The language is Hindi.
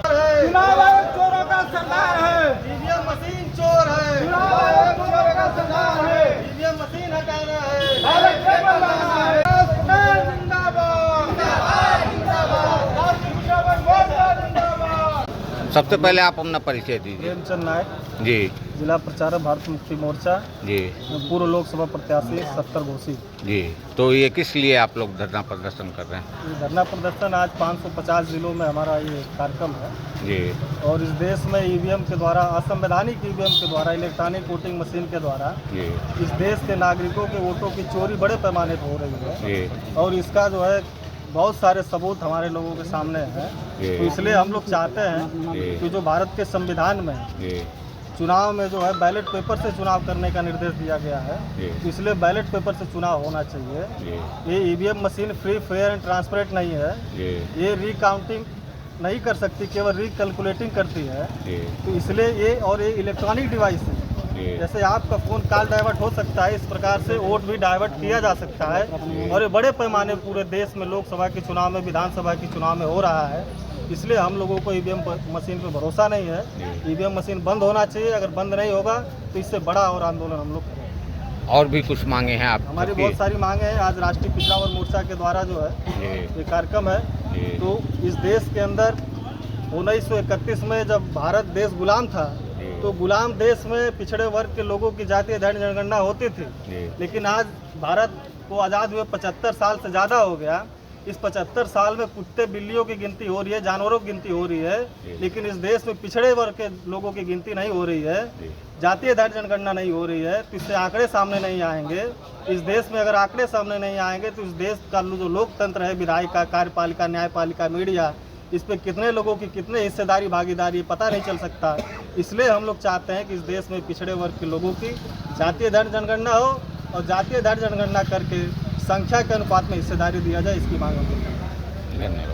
चुनाव आयोग चोरों का सरदार है, ईवीएम मशीन चोर है, चुनाव आयोग चोरों का सरदार है, ईवीएम मशीन हटाना है, बैलेट पेपर लाना है। जिंदाबाद जिंदाबाद जिंदाबाद, राष्ट्रीय पिछड़ावर्ग मोर्चा जिंदाबाद। सबसे पहले आप अपना परिचय दीजिए। प्रेमचंद नायक, जी जिला प्रचारक भारत मुक्ति मोर्चा, जी पूर्व लोकसभा प्रत्याशी 70 घोषित। जी। तो ये किस लिए आप लोग धरना प्रदर्शन कर रहे हैं? ये धरना प्रदर्शन आज 550 जिलों में हमारा ये कार्यक्रम है जी और इस देश में ईवीएम के द्वारा, असंवैधानिक ईवीएम के द्वारा, इलेक्ट्रॉनिक वोटिंग मशीन के द्वारा जी इस देश के नागरिकों के वोटों की चोरी बड़े पैमाने पर हो रही है जी और इसका जो है बहुत सारे सबूत हमारे लोगों के सामने हैं। जी तो इसलिए हम लोग चाहते हैं जी कि जो भारत के संविधान में जी चुनाव में जो है बैलेट पेपर से चुनाव करने का निर्देश दिया गया है, जी तो इसलिए बैलेट पेपर से चुनाव होना चाहिए। जी ये EVM machine free, fair and transparent नहीं है। जी ये रिकाउंटिंग नहीं कर सकती, केवल रिकैलकुलेटिंग करती है। जी तो इसलिए ये इलेक्ट्रॉनिक डिवाइस है। जी जैसे आपका फ़ोन कॉल डाइवर्ट हो सकता है, इस प्रकार से वोट भी डाइवर्ट किया जा सकता है और ये बड़े पैमाने पूरे देश में लोकसभा के चुनाव में, विधानसभा के चुनाव में हो रहा है। इसलिए हम लोगों को ईवीएम मशीन पर भरोसा नहीं है। ईवीएम मशीन बंद होना चाहिए। अगर बंद नहीं होगा तो इससे बड़ा और आंदोलन हम लोग करेंगे। और भी कुछ मांगे हैं आप? हमारी बहुत सारी मांगे हैं। आज राष्ट्रीय पिछड़ा वर्ग मोर्चा के द्वारा जो है जी ये कार्यक्रम है। जी तो इस देश के अंदर 1931 में जब भारत देश गुलाम था, तो गुलाम देश में पिछड़े वर्ग के लोगों की जातीय जनगणना होती थी। जी लेकिन आज भारत को आज़ाद हुए 75 साल से ज़्यादा हो गया। इस 75 साल में कुत्ते बिल्लियों की गिनती हो रही है, जानवरों की गिनती हो रही है, लेकिन इस देश में पिछड़े वर्ग के लोगों की गिनती नहीं हो रही है, जातीय जनगणना नहीं हो रही है। तो इससे आंकड़े सामने नहीं आएंगे। इस देश में अगर आंकड़े सामने नहीं आएंगे तो इस देश का जो लोकतंत्र है, विधायिका, कार्यपालिका, न्यायपालिका, मीडिया, इस पे कितने लोगों की कितने हिस्सेदारी, भागीदारी पता नहीं चल सकता। इसलिए हम लोग चाहते हैं कि इस देश में पिछड़े वर्ग के लोगों की जातीय जनगणना हो और जातीय जनगणना करके संख्या के अनुपात में हिस्सेदारी दिया जाए। इसकी मांग हम लोग करते हैं। धन्यवाद।